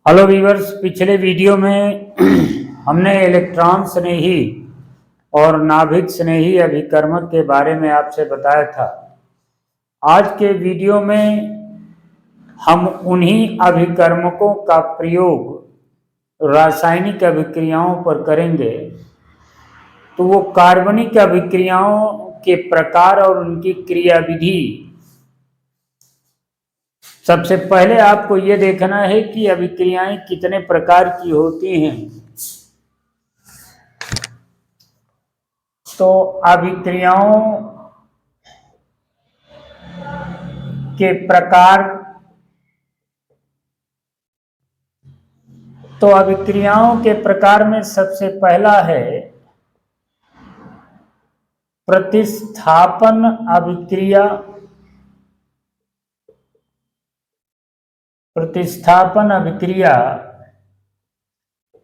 Hello viewers, पिछले video में हमने इलेक्ट्रॉन स्नेही और नाभिक स्नेही अभिकर्मक के बारे में आपसे बताया था। आज के वीडियो में हम उन्हीं अभिकर्मकों का प्रयोग रासायनिक अभिक्रियाओं पर करेंगे। तो वो कार्बनिक अभिक्रियाओं के प्रकार और उनकी क्रियाविधि। सबसे पहले आपको ये देखना है कि अभिक्रियाएं कितने प्रकार की होती हैं। तो अभिक्रियाओं के प्रकार, में सबसे पहला है प्रतिस्थापन अभिक्रिया। प्रतिस्थापन अभिक्रिया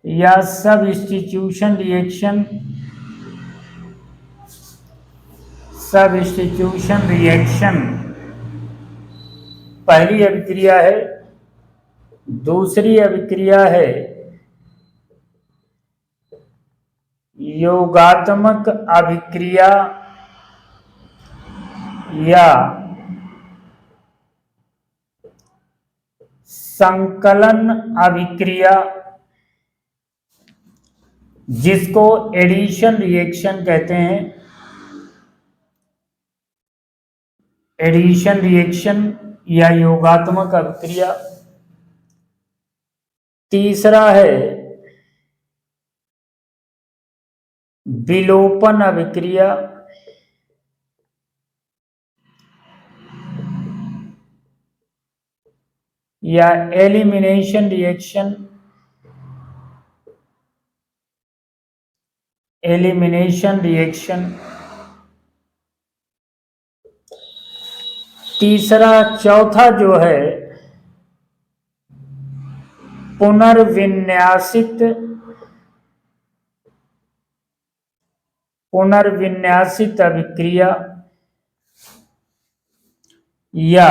या सबस्टिट्यूशन रिएक्शन। सबस्टिट्यूशन रिएक्शन पहली अभिक्रिया है। दूसरी अभिक्रिया है योगात्मक अभिक्रिया या संकलन अभिक्रिया, जिसको एडिशन रिएक्शन कहते हैं। एडिशन रिएक्शन या योगात्मक अभिक्रिया। तीसरा है विलोपन अभिक्रिया या एलिमिनेशन रिएक्शन। Elimination reaction. चौथा जो है पुनर्विन्यासित अभिक्रिया या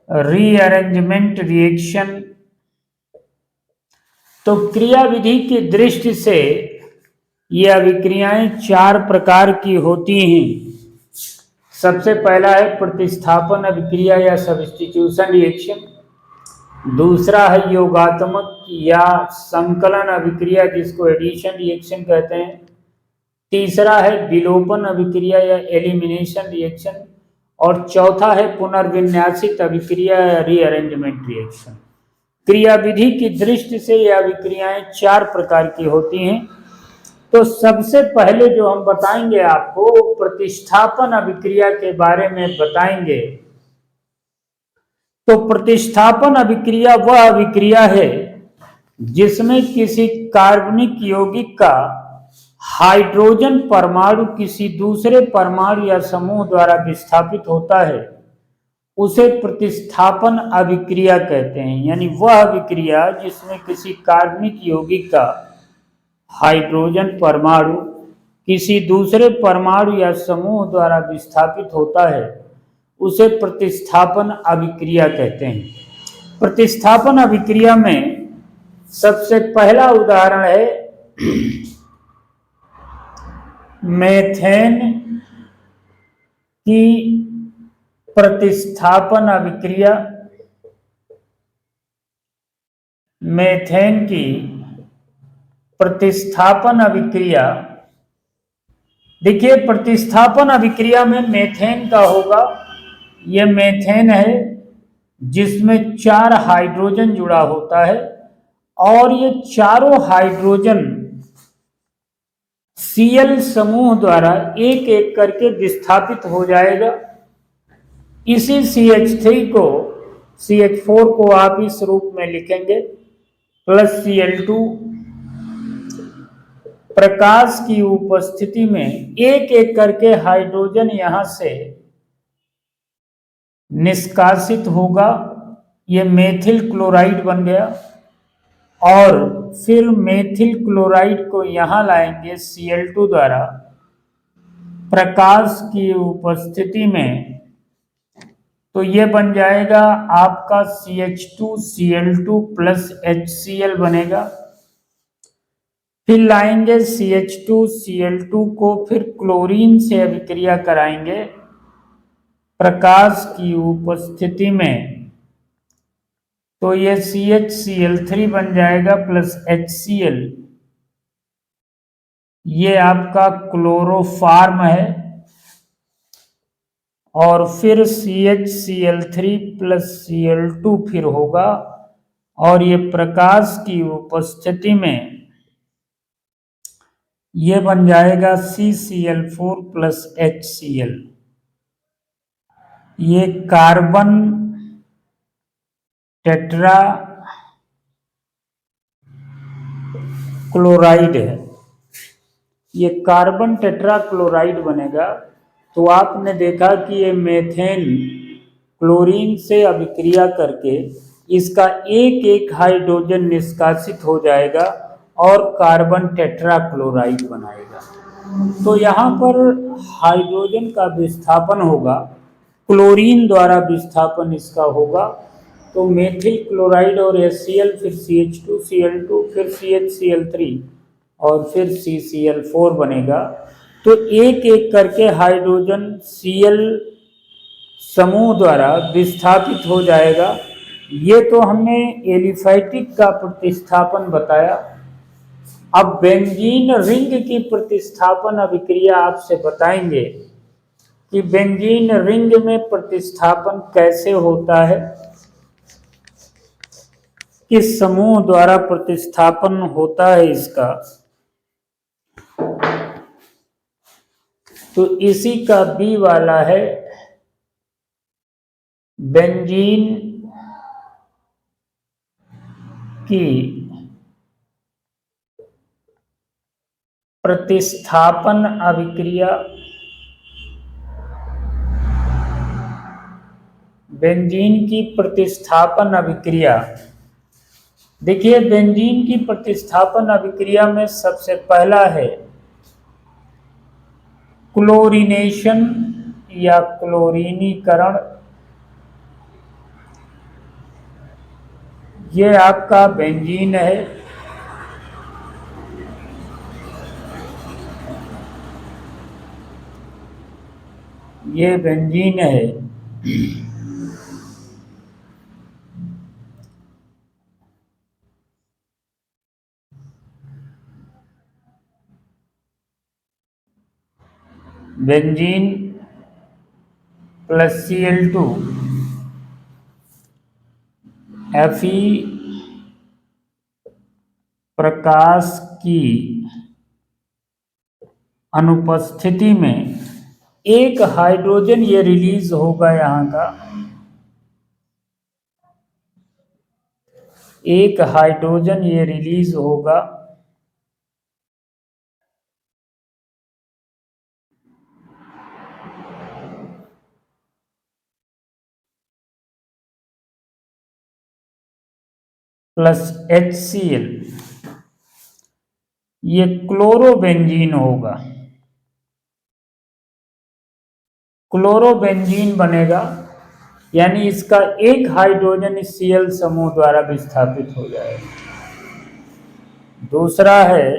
रीअरेंजमेंट रिएक्शन। तो क्रियाविधि की दृष्टि से ये अभिक्रियाएं 4 प्रकार की होती हैं। सबसे पहला है प्रतिस्थापन अभिक्रिया या सब्स्टिट्यूशन रिएक्शन। दूसरा है योगात्मक या संकलन अभिक्रिया, जिसको एडिशन रिएक्शन कहते हैं। तीसरा है विलोपन अभिक्रिया या एलिमिनेशन रिएक्शन। और चौथा है पुनर्विन्यासित अभिक्रिया या रीअरेंजमेंट रिएक्शन। क्रियाविधि की दृष्टि से ये अभिक्रियाएं 4 प्रकार की होती हैं। तो सबसे पहले जो हम बताएंगे आपको प्रतिस्थापन अभिक्रिया के बारे में बताएंगे। तो प्रतिस्थापन अभिक्रिया वह अभिक्रिया है जिसमें किसी कार्बनिक यौगिक का हाइड्रोजन परमाणु किसी दूसरे परमाणु या समूह द्वारा विस्थापित होता है, उसे प्रतिस्थापन अभिक्रिया कहते हैं। यानी वह अभिक्रिया जिसमें किसी कार्बनिक यौगिक का हाइड्रोजन परमाणु किसी दूसरे परमाणु या समूह द्वारा विस्थापित होता है, उसे प्रतिस्थापन अभिक्रिया कहते हैं। प्रतिस्थापन अभिक्रिया में सबसे पहला उदाहरण है मेथेन की प्रतिस्थापन अभिक्रिया। मेथेन की प्रतिस्थापन अभिक्रिया। देखिए, प्रतिस्थापन अभिक्रिया में मेथेन का होगा। यह मेथेन है जिसमें 4 हाइड्रोजन जुड़ा होता है और ये चारों हाइड्रोजन Cl समूह द्वारा एक एक करके विस्थापित हो जाएगा। इसी CH4 को आप इस रूप में लिखेंगे प्लस Cl2। प्रकाश की उपस्थिति में एक एक करके हाइड्रोजन यहां से निष्कासित होगा। यह मेथिल क्लोराइड बन गया और फिर मेथिल क्लोराइड को यहां लाएंगे Cl2 द्वारा। प्रकाश की उपस्थिति में तो ये बन जाएगा आपका CH2Cl2 प्लस HCl बनेगा। फिर लाएंगे CH2Cl2 को, फिर क्लोरीन से अभिक्रिया कराएंगे प्रकाश की उपस्थिति में, तो ये CHCl3 बन जाएगा प्लस HCl। ये आपका क्लोरोफार्म है। और फिर CHCl3 प्लस Cl2 फिर होगा, और ये प्रकाश की उपस्थिति में ये बन जाएगा CCl4 प्लस HCl। ये कार्बन टेट्रा क्लोराइड है, ये कार्बन टेट्रा क्लोराइड बनेगा। तो आपने देखा कि ये मेथेन क्लोरीन से अभिक्रिया करके इसका एक एक हाइड्रोजन निष्कासित हो जाएगा और कार्बन टेट्रा क्लोराइड बनाएगा। तो यहाँ पर हाइड्रोजन का विस्थापन होगा, क्लोरीन द्वारा विस्थापन इसका होगा। तो मेथिल क्लोराइड और HCl, फिर CH2Cl2, फिर CHCl3 और फिर CCl4 बनेगा। तो एक एक करके हाइड्रोजन Cl समूह द्वारा विस्थापित हो जाएगा। ये तो हमने एलिफैटिक का प्रतिस्थापन बताया। अब बेंजीन रिंग की प्रतिस्थापन अभिक्रिया आपसे बताएंगे कि बेंजीन रिंग में प्रतिस्थापन कैसे होता है, किस समूह द्वारा प्रतिस्थापन होता है इसका। तो इसी का बी वाला है बेंजीन की प्रतिस्थापन अभिक्रिया। बेंजीन की प्रतिस्थापन अभिक्रिया, देखिए बेंजीन की प्रतिस्थापन अभिक्रिया में सबसे पहला है क्लोरीनेशन या क्लोरीनीकरण। ये आपका बेंजीन है। ये बेंजीन है। बेंजीन प्लस Cl2 Fe प्रकाश की अनुपस्थिति में एक हाइड्रोजन ये रिलीज होगा, यहाँ का एक हाइड्रोजन ये रिलीज होगा। प्लस HCl, ये क्लोरोबेंजीन होगा। क्लोरोबेंजीन बनेगा, यानी इसका एक हाइड्रोजन इस Cl समूह द्वारा विस्थापित हो जाएगा। दूसरा है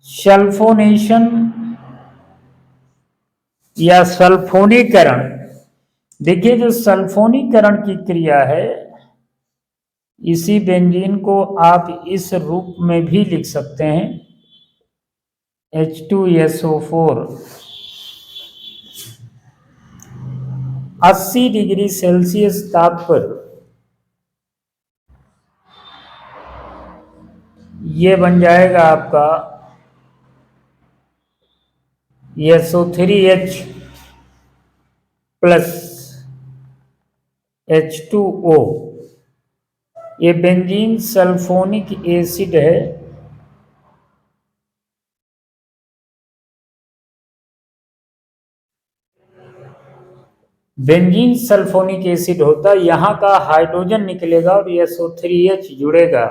सल्फोनेशन या सल्फोनीकरण। देखिए जो सल्फोनीकरण की क्रिया है, इसी बेंजीन को आप इस रूप में भी लिख सकते हैं H2SO4। 80 डिग्री सेल्सियस ताप पर ये बन जाएगा आपका SO3H प्लस H2O। ये बेंजीन सल्फोनिक एसिड है। बेंजीन सल्फोनिक एसिड होता है, यहाँ का हाइड्रोजन निकलेगा और SO3H जुड़ेगा।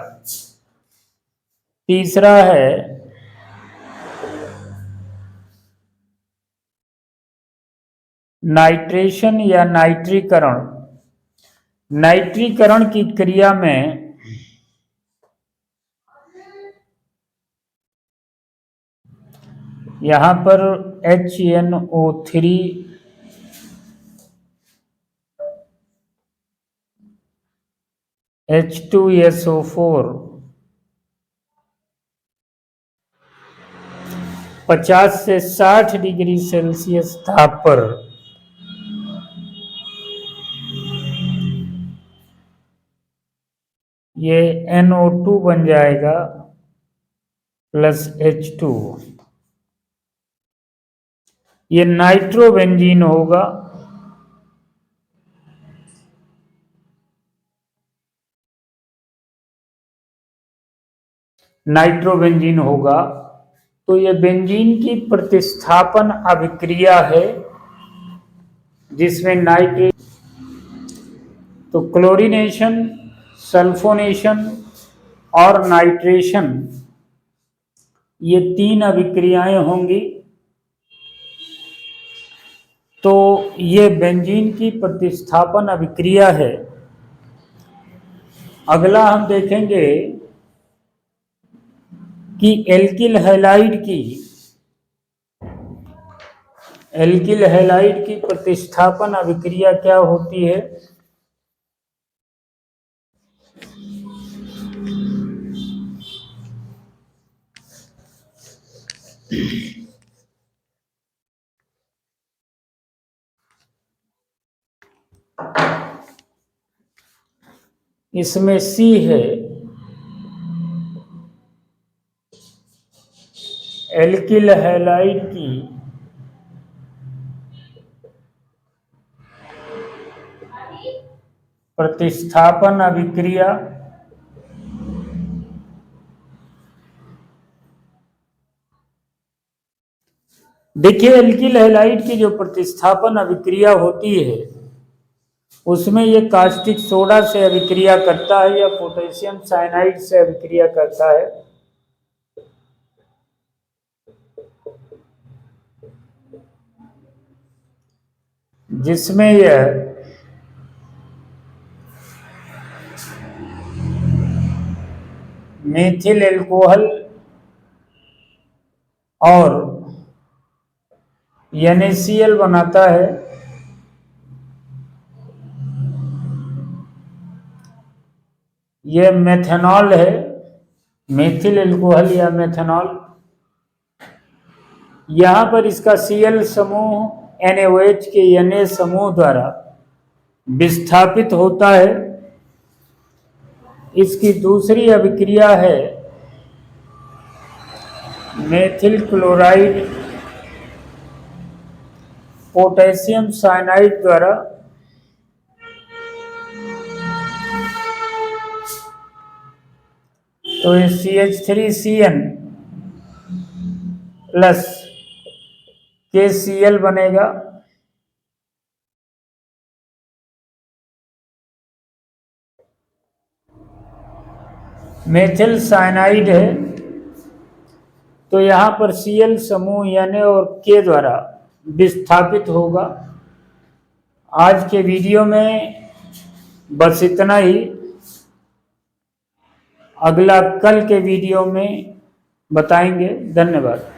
तीसरा है नाइट्रेशन या नाइट्रीकरण। नाइट्रीकरण की क्रिया में यहां पर HNO3 H2SO4 50 से 60 डिग्री सेल्सियस ताप पर ये NO2 बन जाएगा प्लस H2, ये नाइट्रोबेंजीन होगा। नाइट्रोबेंजीन होगा तो ये बेंजीन की प्रतिस्थापन अभिक्रिया है जिसमें नाइट्रेट, तो क्लोरीनेशन, सल्फोनेशन और नाइट्रेशन ये 3 अभिक्रियाएं होंगी। तो ये बेंजीन की प्रतिस्थापन अभिक्रिया है। अगला हम देखेंगे कि एल्किल हैलाइड की प्रतिस्थापन अभिक्रिया क्या होती है। इसमें C है, एल्किल हैलाइड की प्रतिस्थापन अभिक्रिया देखिए, एल्किल हैलाइड की जो प्रतिस्थापन अभिक्रिया होती है उसमें ये कास्टिक सोडा से अभिक्रिया करता है या पोटेशियम साइनाइड से अभिक्रिया करता है। जिसमें यह मेथिल एल्कोहल और NaCl बनाता है। यह मेथनॉल है, मेथिल एल्कोहल या मेथनॉल। यहां पर इसका Cl समूह NaOH के Na समूह द्वारा विस्थापित होता है। इसकी दूसरी अभिक्रिया है मेथिल क्लोराइड पोटेशियम साइनाइड द्वारा तो ये CH3CN प्लस KCl बनेगा। मेथिल साइनाइड है तो यहां पर Cl समूह Na और K द्वारा विस्थापित होगा। आज के वीडियो में बस इतना ही। अगला कल के वीडियो में बताएंगे। धन्यवाद।